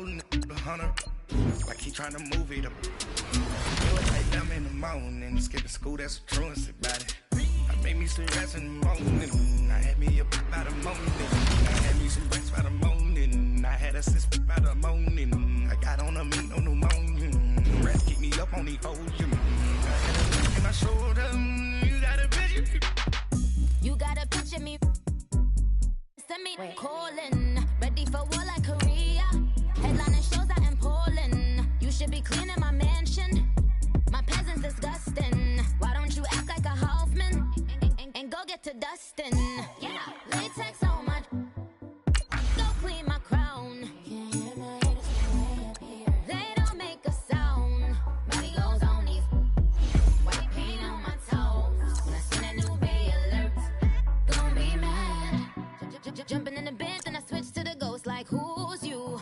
told him the hunter, like he trying to move it up. It was like them in the morning, skipping school, that's a truancy about it. I made me some rest in the morning, I had me a by the morning. I had me some rest by the morning, I had a sis by the morning. I got on a meat, no pneumonia. The rest keep me up on these hoes, I had a look in my shoulder, you got a picture. You got a picture me. Send me calling, ready for war like Korea. Headlining shows out in Poland. You should be cleaning my mansion. My peasants disgusting. Why don't you act like a Hoffman and go get to dustin'? Yeah, latex on my. Go clean my crown. They don't make a sound. Money goes on these. White paint on my toes. When I send a new bay alert, gonna be mad. Jumping in the bed, then I switch to the ghost like who's you?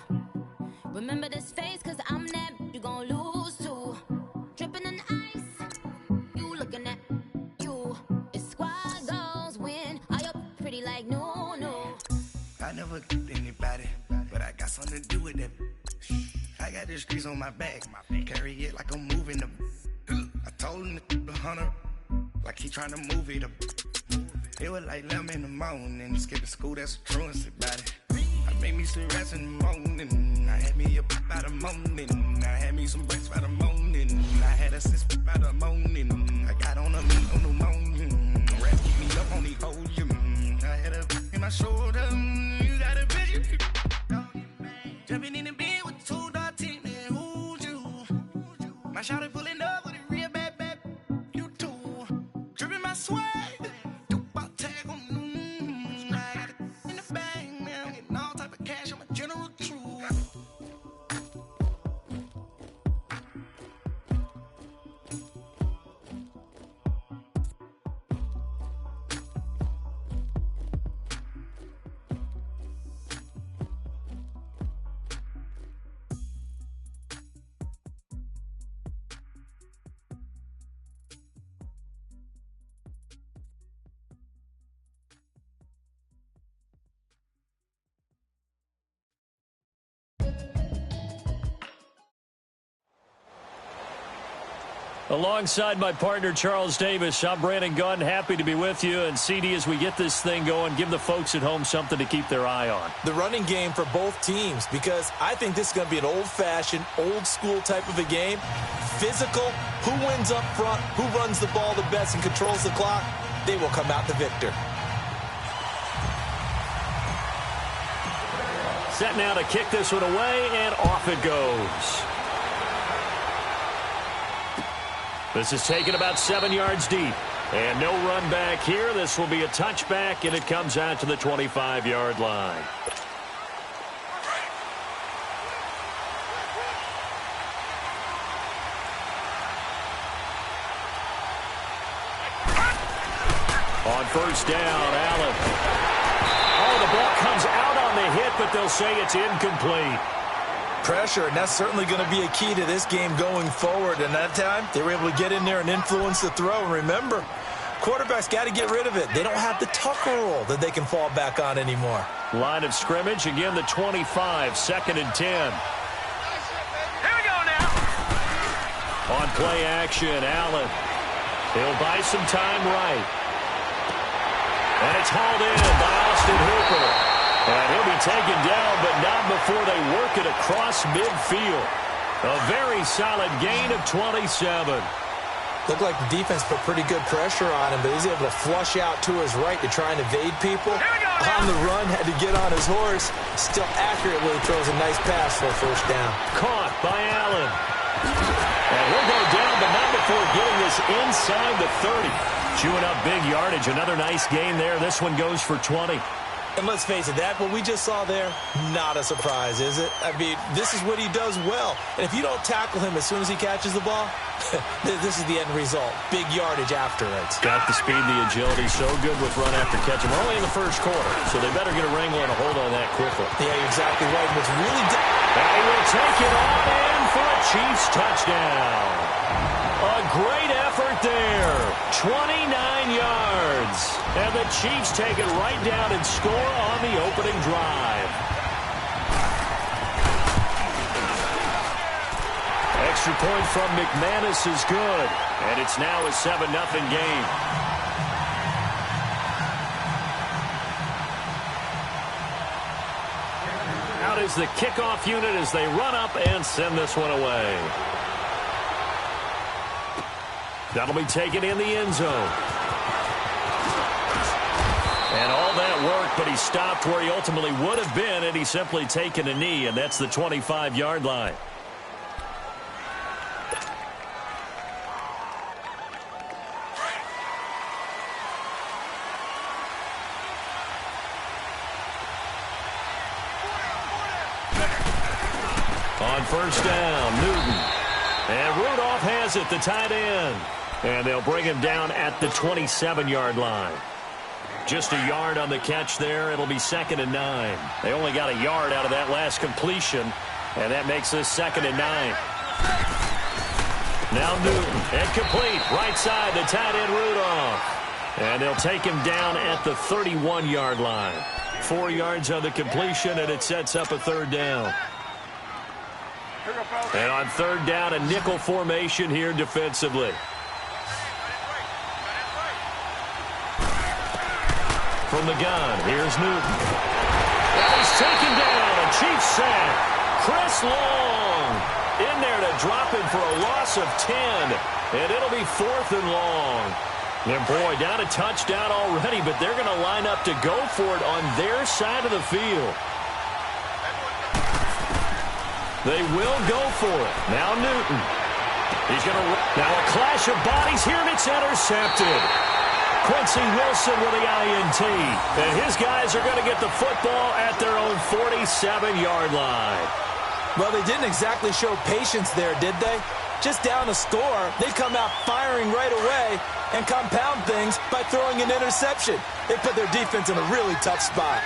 Remember this face, cause I'm that you gon' lose too. Dripping in ice, you looking at you. It's squad goals win. Are you pretty like no? I never did anybody, but I got something to do with that. I got the streets on my back, carry it like I'm moving them. I told him the hunter, like he trying to move it up. It was like 11 in the morning, skipping school, that's a truancy about it. I made me some rest in the morning, I had me a by the morning. I had me some breaks by the morning, I had a sis by the morning. I got on a meat, no pneumonia. The rest keep me up on these hoes, I had a in my shoulder, you got a picture. Jumping in the bed with 2 dark teeth, man, who's you? My shawty pulling up with a real bad, you too. Dripping my swag. Alongside my partner, Charles Davis, I'm Brandon Gunn. Happy to be with you. And, CD, as we get this thing going, give the folks at home something to keep their eye on. The running game for both teams, because I think this is going to be an old-fashioned, old-school type of a game. Physical, who wins up front, who runs the ball the best and controls the clock, they will come out the victor. Set now to kick this one away, and off it goes. This is taken about 7 yards deep. And no run back here. This will be a touchback, and it comes out to the 25-yard line. On first down, Allen. Oh, the ball comes out on the hit, but they'll say it's incomplete. Pressure, and that's certainly going to be a key to this game going forward. And that time, they were able to get in there and influence the throw. And remember, quarterbacks got to get rid of it. They don't have the Tucker rule that they can fall back on anymore. Line of scrimmage, again the 25, 2nd and 10. Here we go now. On play action, Allen. He'll buy some time right. And it's hauled in by Austin Hooper. And he'll be taken down, but not before they work it across midfield. A very solid gain of 27. Looked like the defense put pretty good pressure on him, but he's able to flush out to his right to try and evade people. On the run, had to get on his horse. Still accurately throws a nice pass for a first down. Caught by Allen. And he'll go down, but not before getting this inside the 30. Chewing up big yardage. Another nice gain there. This one goes for 20. And let's face it, that what we just saw there, not a surprise, is it? I mean, this is what he does well. And if you don't tackle him as soon as he catches the ball, this is the end result. Big yardage after it. Got the speed, the agility, so good with run after catch. We're only in the first quarter, so they better get a wrangle and a hold on that quickly. Yeah, you're exactly right. What's really... They will take it on in for a Chiefs touchdown. A great effort there. 29 yards. And the Chiefs take it right down and score on the opening drive. extra point from McManus is good. And it's now a 7-0 game. Out is the kickoff unit as they run up and send this one away. That'll be taken in the end zone. And all that work, but he stopped where he ultimately would have been, and he's simply taken a knee, and that's the 25-yard line. On first down, Newton. And Rudolph has it, the tight end. And they'll bring him down at the 27-yard line. Just a yard on the catch there. It'll be 2nd and 9. They only got a yard out of that last completion, and that makes this 2nd and 9. Now Newton, incomplete, right side, the tight end Rudolph. And they'll take him down at the 31-yard line. 4 yards on the completion, and it sets up a 3rd down. And on 3rd down, a nickel formation here defensively. From the gun, here's Newton. And he's taken down, a Chiefs sack. Chris Long in there to drop him for a loss of 10. And it'll be 4th and long. And boy, down a touchdown already, but they're going to line up to go for it on their side of the field. They will go for it. Now Newton. He's going to... Now a clash of bodies here, and it's intercepted. Quincy Wilson with the INT. And his guys are going to get the football at their own 47-yard line. Well, they didn't exactly show patience there, did they? Just down a score, they come out firing right away and compound things by throwing an interception. They put their defense in a really tough spot.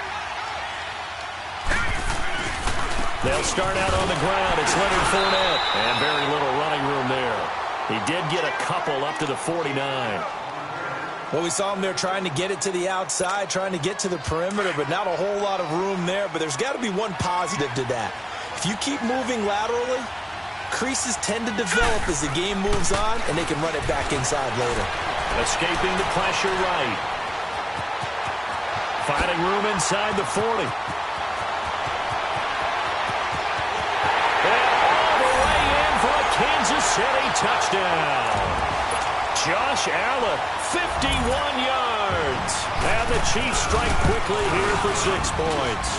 They'll start out on the ground. It's Leonard Fournette. And very little running room there. He did get a couple up to the 49. Well, we saw him there trying to get it to the outside, trying to get to the perimeter, but not a whole lot of room there. But there's got to be one positive to that. If you keep moving laterally, creases tend to develop as the game moves on, and they can run it back inside later. Escaping the pressure right. Finding room inside the 40. And all the way in for a Kansas City touchdown. Josh Allen, 51 yards. And the Chiefs strike quickly here for 6 points.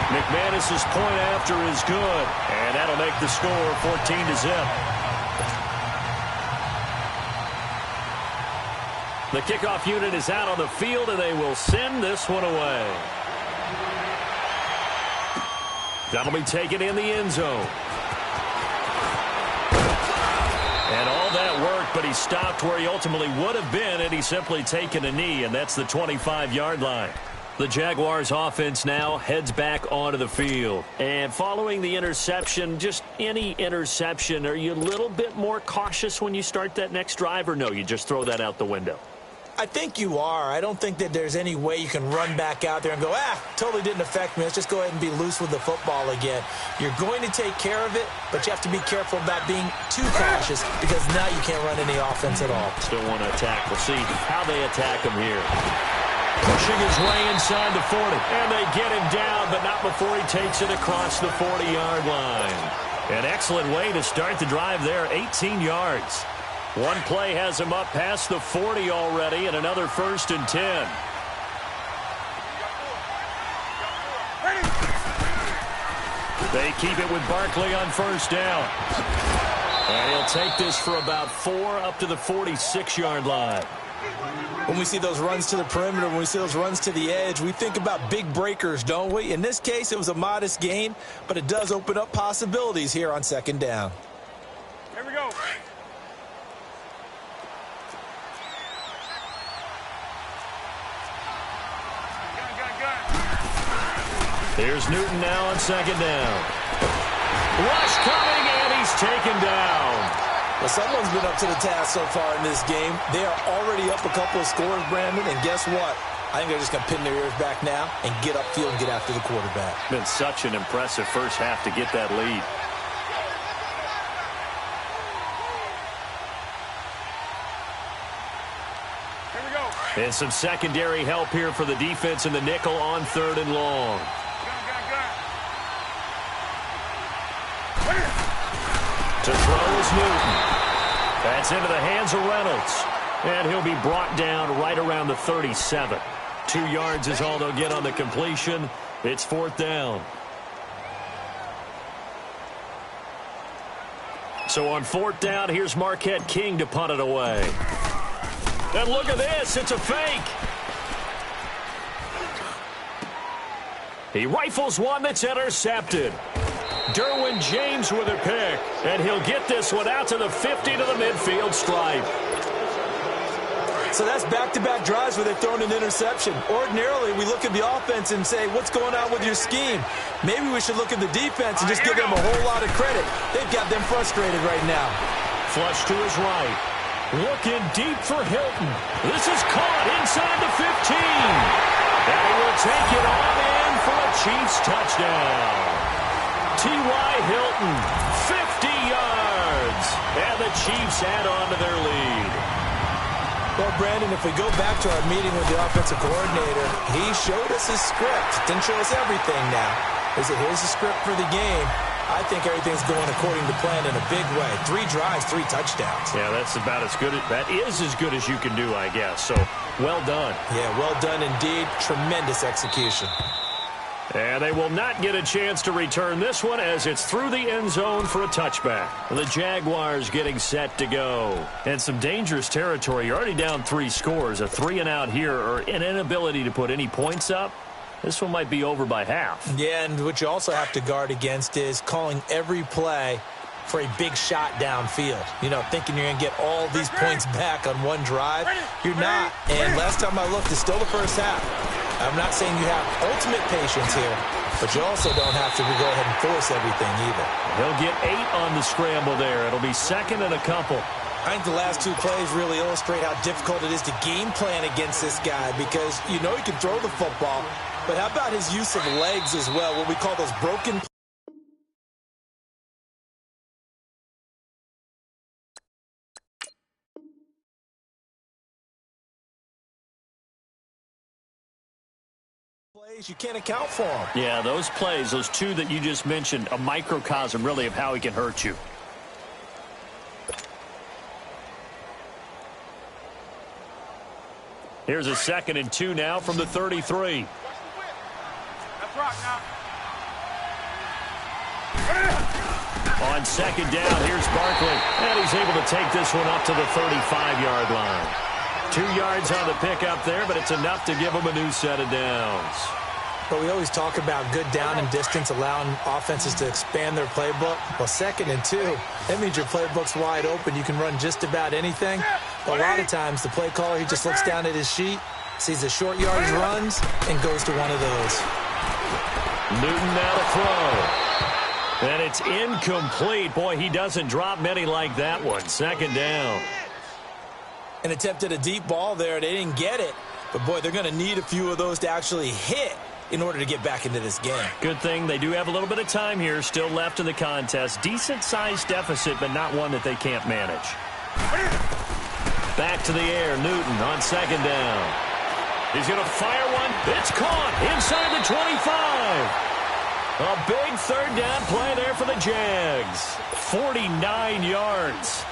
McManus's point after is good, and that'll make the score 14-0. The kickoff unit is out on the field, and they will send this one away. That'll be taken in the end zone. And all that work, but he stopped where he ultimately would have been, and he's simply taken a knee, and that's the 25-yard line. The Jaguars offense now heads back onto the field. And following the interception, just any interception, are you a little bit more cautious when you start that next drive, or no, you just throw that out the window? I think you are. I don't think that there's any way you can run back out there and go, totally didn't affect me. Let's just go ahead and be loose with the football again. You're going to take care of it, but you have to be careful about being too cautious because now you can't run any offense at all. Still want to attack. We'll see how they attack him here. Pushing his way inside the 40. And they get him down, but not before he takes it across the 40-yard line. An excellent way to start the drive there, 18 yards. One play has him up past the 40 already, and another 1st and 10. They keep it with Barkley on first down. And he'll take this for about 4 up to the 46-yard line. When we see those runs to the perimeter, when we see those runs to the edge, we think about big breakers, don't we? In this case, it was a modest gain, but it does open up possibilities here on 2nd down. Here we go. Here's Newton now on 2nd down. Rush coming, and he's taken down. Well, someone's been up to the task so far in this game. They are already up a couple of scores, Brandon, and guess what? I think they're just going to pin their ears back now and get upfield and get after the quarterback. Been such an impressive first half to get that lead. And some secondary help here for the defense in the nickel on 3rd and long. To throw is Newton. That's into the hands of Reynolds. And he'll be brought down right around the 37. 2 yards is all they'll get on the completion. It's 4th down. So on 4th down, here's Marquette King to punt it away. And look at this. It's a fake. He rifles one that's intercepted. Derwin James with a pick. And he'll get this one out to the 50 to the midfield stripe. So that's back-to-back drives where they've thrown an interception. Ordinarily, we look at the offense and say, what's going on with your scheme? Maybe we should look at the defense and just give them a whole lot of credit. They've got them frustrated right now. Flush to his right. Looking deep for Hilton. This is caught inside the 15. And he will take it on in for a Chiefs touchdown. T.Y. Hilton, 50 yards. And the Chiefs add on to their lead. Well, Brandon, if we go back to our meeting with the offensive coordinator, he showed us his script. Didn't show us everything now. He said, here's the script for the game. I think everything's going according to plan in a big way. 3 drives, 3 touchdowns. Yeah, that's about as good. That is as good as you can do, I guess. So, well done. Yeah, well done indeed. Tremendous execution. And they will not get a chance to return this one as it's through the end zone for a touchback. The Jaguars getting set to go. And some dangerous territory. You're already down 3 scores. A 3-and-out here or an inability to put any points up. This one might be over by half. Yeah, and what you also have to guard against is calling every play for a big shot downfield. You know, thinking you're going to get all these points back on one drive. You're not. And last time I looked, it's still the first half. I'm not saying you have ultimate patience here, but you also don't have to go ahead and force everything either. He'll get 8 on the scramble there. It'll be 2nd and a couple. I think the last 2 plays really illustrate how difficult it is to game plan against this guy because you know he can throw the football, but how about his use of legs as well, what we call those broken plays, you can't account for them. Yeah, those plays, those 2 that you just mentioned, a microcosm really of how he can hurt you. Here's a 2nd and 2 now from the 33. On 2nd down, here's Barkley. And he's able to take this one up to the 35-yard line. 2 yards on the pickup there, but it's enough to give him a new set of downs. But we always talk about good down and distance, allowing offenses to expand their playbook. Well, 2nd and 2, that means your playbook's wide open. You can run just about anything. But a lot of times, the play caller, he just looks down at his sheet, sees the short yardage runs, and goes to one of those. Newton now to throw. And it's incomplete. Boy, he doesn't drop many like that one. 2nd down. And attempted a deep ball there. They didn't get it. But, boy, they're going to need a few of those to actually hit in order to get back into this game. Good thing they do have a little bit of time here still left in the contest. Decent-sized deficit, but not one that they can't manage. Back to the air, Newton on 2nd down. He's going to fire one. It's caught inside the 25. A big 3rd down play there for the Jags. 49 yards.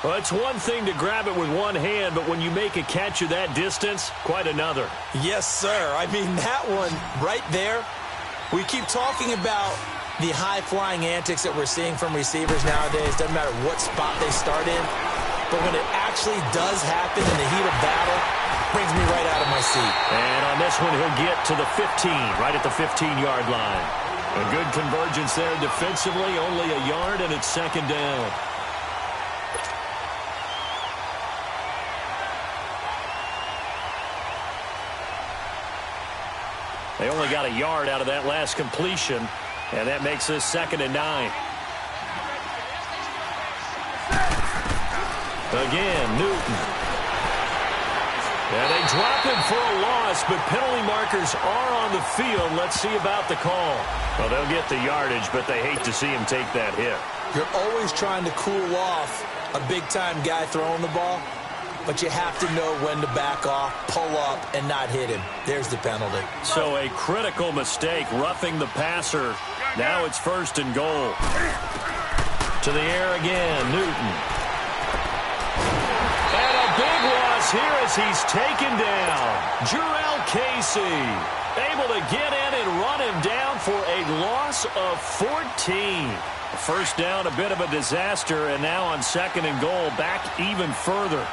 Well, it's one thing to grab it with one hand, but when you make a catch of that distance, quite another. Yes, sir. I mean, that one right there, we keep talking about the high-flying antics that we're seeing from receivers nowadays. Doesn't matter what spot they start in. But when it actually does happen in the heat of battle, brings me right out of my seat. And on this one, he'll get to the 15, right at the 15-yard line. A good convergence there defensively, only a yard, and it's 2nd down. They only got a yard out of that last completion, and that makes this 2nd and 9. Again, Newton. And they drop him for a loss, but penalty markers are on the field. Let's see about the call. Well, they'll get the yardage, but they hate to see him take that hit. You're always trying to cool off a big-time guy throwing the ball. but you have to know when to back off, pull up, and not hit him. There's the penalty. So a critical mistake, roughing the passer. Now it's 1st and goal. To the air again, Newton. And a big loss here as he's taken down. Jurrell Casey able to get in and run him down for a loss of 14. First down, a bit of a disaster, and now on 2nd and goal, back even further.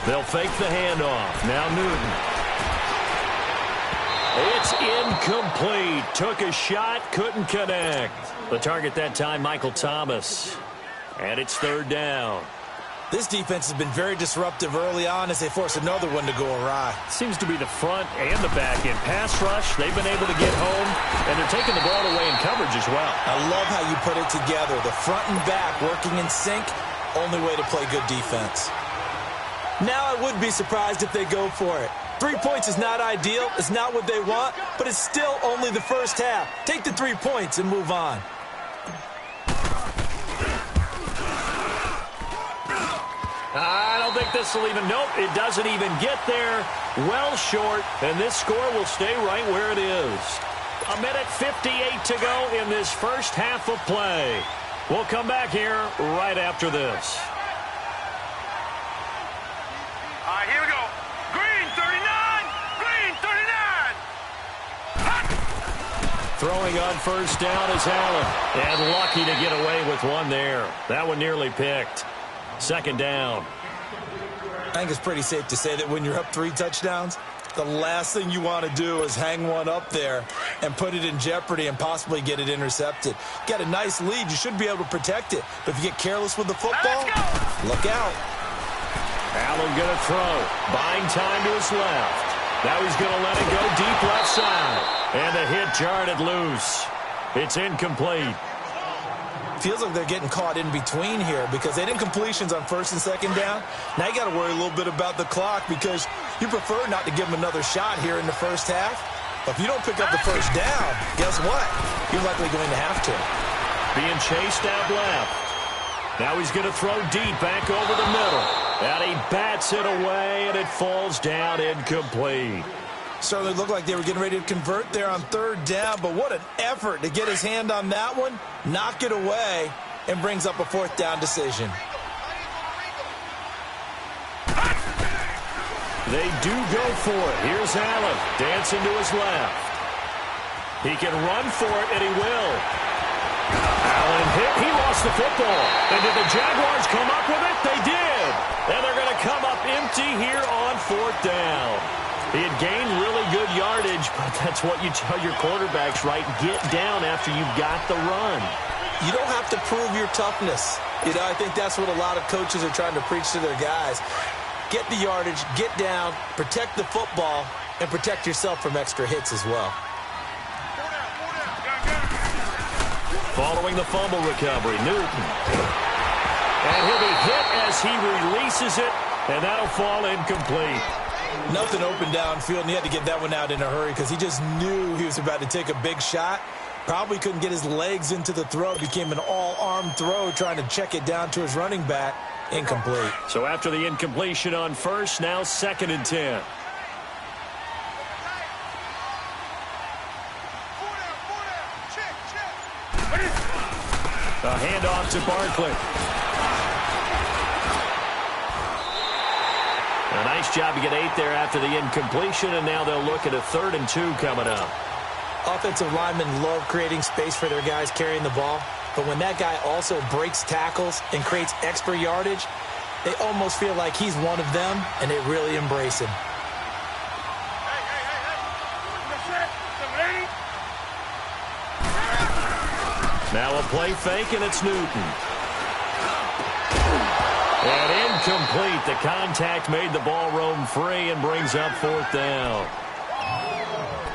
They'll fake the handoff. Now Newton. It's incomplete. Took a shot, couldn't connect. The target that time, Michael Thomas. And it's 3rd down. This defense has been very disruptive early on as they force another one to go awry. Seems to be the front and the back end. Pass rush, they've been able to get home, and they're taking the ball away in coverage as well. I love how you put it together. The front and back working in sync, only way to play good defense. Now I would be surprised if they go for it. 3 points is not ideal. It's not what they want, but it's still only the first half. Take the 3 points and move on. I don't think this will even, nope, it doesn't even get there. Well short, and this score will stay right where it is. 1:58 to go in this first half of play. We'll come back here right after this. All right, here we go. Green 39, green 39. Throwing on 1st down is Allen, and lucky to get away with one there. That one nearly picked. 2nd down. I think it's pretty safe to say that when you're up 3 touchdowns, the last thing you want to do is hang one up there and put it in jeopardy and possibly get it intercepted. Get a nice lead, you should be able to protect it. But if you get careless with the football, look out. Allen going to throw. Buying time to his left. Now he's going to let it go deep left side. And the hit jarred it loose. It's incomplete. Feels like they're getting caught in between here because they didn't completions on 1st and 2nd down. Now you got to worry a little bit about the clock because you prefer not to give them another shot here in the first half. But if you don't pick up the 1st down, guess what? You're likely going to have to. Being chased out left. Now he's going to throw deep back over the middle. And he bats it away, and it falls down incomplete. Certainly looked like they were getting ready to convert there on 3rd down, but what an effort to get his hand on that one, knock it away, and brings up a 4th down decision. They do go for it. Here's Allen dancing to his left. He can run for it, and he will. Allen hit. He lost the football. And did the Jaguars come up with it? They did. And they're going to come up empty here on 4th down. He had gained really good yardage, but that's what you tell your quarterbacks, right? Get down after you've got the run. You don't have to prove your toughness. You know, I think that's what a lot of coaches are trying to preach to their guys. Get the yardage, get down, protect the football, and protect yourself from extra hits as well. Following the fumble recovery, Newton. And he'll be hit as he releases it, and that'll fall incomplete. Nothing open downfield, and he had to get that one out in a hurry because he just knew he was about to take a big shot. Probably couldn't get his legs into the throw. Became an all-arm throw trying to check it down to his running back. Incomplete. So after the incompletion on 1st, now 2nd and 10. A handoff to Barkley. A nice job to get 8 there after the incompletion, and now they'll look at a 3rd and 2 coming up. Offensive linemen love creating space for their guys carrying the ball, but when that guy also breaks tackles and creates extra yardage, they almost feel like he's one of them, and they really embrace him. Now a play fake, and it's Newton. And incomplete. The contact made the ball roam free and brings up 4th down.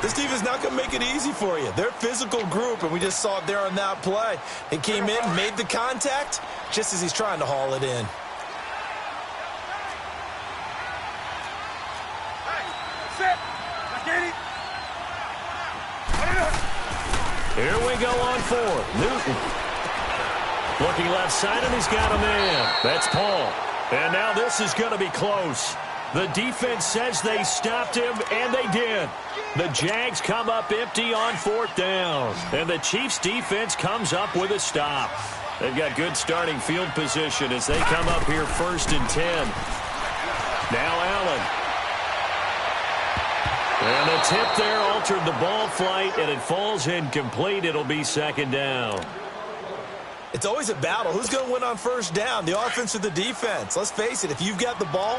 This team is not going to make it easy for you. They're a physical group, and we just saw it there on that play. He came in, made the contact, just as he's trying to haul it in. Here we go on 4th. Newton. Looking left side, and he's got a man. That's Paul. And now this is going to be close. The defense says they stopped him, and they did. The Jags come up empty on 4th down. And the Chiefs' defense comes up with a stop. They've got good starting field position as they come up here 1st and 10. Now Allen. And the tip there altered the ball flight, and it falls incomplete. It'll be 2nd down. It's always a battle. Who's going to win on 1st down, the offense or the defense? Let's face it, if you've got the ball,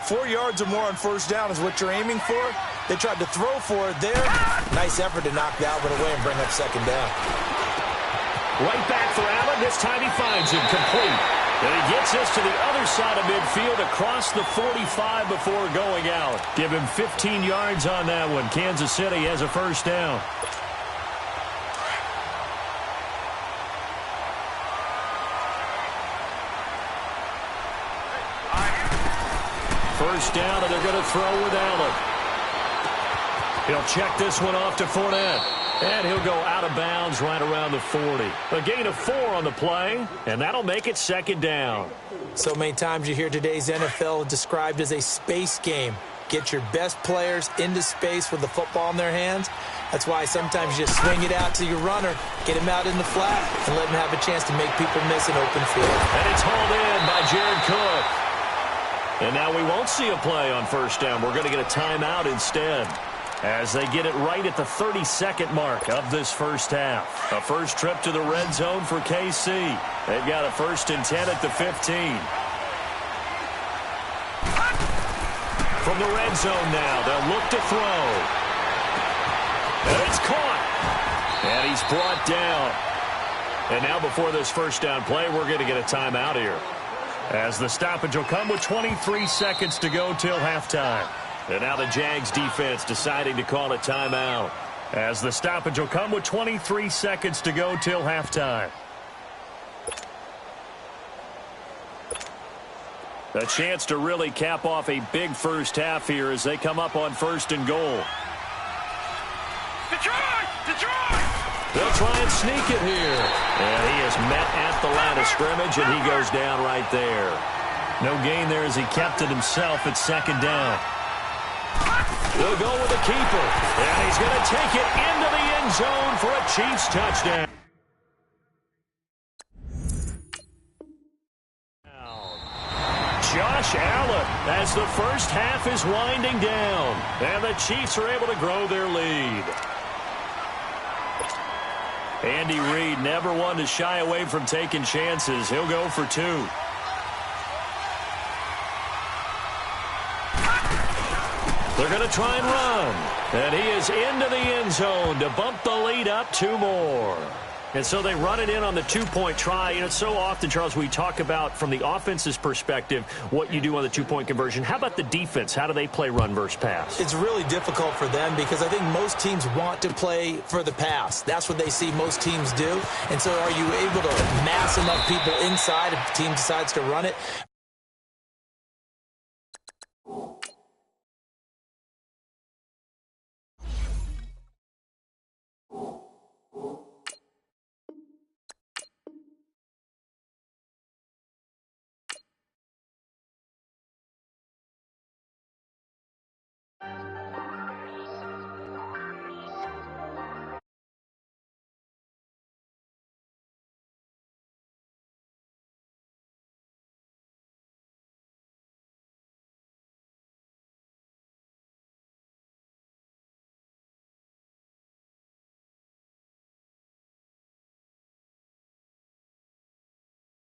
4 yards or more on 1st down is what you're aiming for. They tried to throw for it there. Nice effort to knock that one away and bring up 2nd down. Right back for Allen. This time he finds him complete. And he gets us to the other side of midfield across the 45 before going out. Give him 15 yards on that one. Kansas City has a 1st down. First down, and they're going to throw with Allen. He'll check this one off to Fournette. And he'll go out of bounds right around the 40. A gain of 4 on the play, and that'll make it 2nd down. So many times you hear today's NFL described as a space game. Get your best players into space with the football in their hands. That's why sometimes you just swing it out to your runner, get him out in the flat, and let him have a chance to make people miss an open field. And it's hauled in by Jared Cook. And now we won't see a play on 1st down. We're going to get a timeout instead, as they get it right at the 32nd mark of this first half. A first trip to the red zone for KC. They've got a 1st and 10 at the 15. From the red zone now, they'll look to throw. And it's caught. And he's brought down. And now before this 1st down play, we're going to get a timeout here, as the stoppage will come with 23 seconds to go till halftime. And now the Jags defense deciding to call a timeout, as the stoppage will come with 23 seconds to go till halftime. A chance to really cap off a big first half here as they come up on 1st and goal. Detroit! Detroit! They'll try and sneak it here. And he is met at the line of scrimmage, and he goes down right there. No gain there as he kept it himself at 2nd down. We'll go with the keeper. And he's going to take it into the end zone for a Chiefs touchdown. Josh Allen as the first half is winding down. And the Chiefs are able to grow their lead. Andy Reid never one to shy away from taking chances. He'll go for 2. They're going to try and run. And he is into the end zone to bump the lead up 2 more. And so they run it in on the 2-point try. You know, so often, Charles, we talk about from the offense's perspective what you do on the 2-point conversion. How about the defense? How do they play run versus pass? It's really difficult for them because I think most teams want to play for the pass. That's what they see most teams do. And so are you able to mass enough people inside if the team decides to run it?